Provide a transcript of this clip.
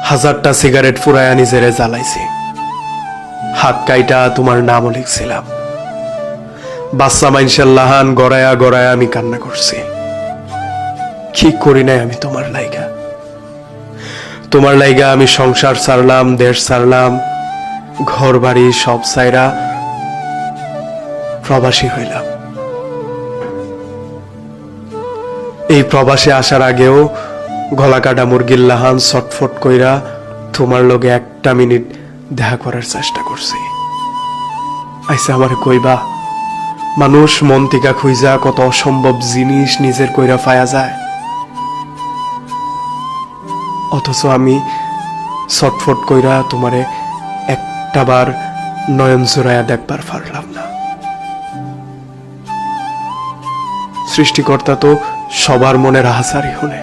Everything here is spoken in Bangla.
হাজারটা সিগারেট ফুরায়া নিজেরে জ্বালাইছি, হাত কাইটা তোমার নামও লিখছিলাম। বাচ্চা মাইনষের লাহান গড়ায়া গড়ায়া আমি কান্না করছি। কি করি নাই আমি তোমার লাইগা? তোমার লাইগা আমি সংসার ছাড়লাম, দেশ ছাড়লাম, ঘর বাড়ি সব সাইরা প্রবাসী হইলাম। এই প্রবাসে আসার আগেও গলা কাটা মুরগির লাহান ছটফট কইরা তোমার লগে একটা মিনিট দেখা করার চেষ্টা করছি। আইসা আমারে কইবা, মানুষ মন থেকে খুঁজা কত অসম্ভব জিনিস নিজের কইরা পায়া যায়, অথচ আমি ছটফট কইরা তোমারে একটাবার নয়ন জোড়ায়া দেখবার পারলাম না। সৃষ্টিকর্তা তো সবার মনের হাজারি হনে।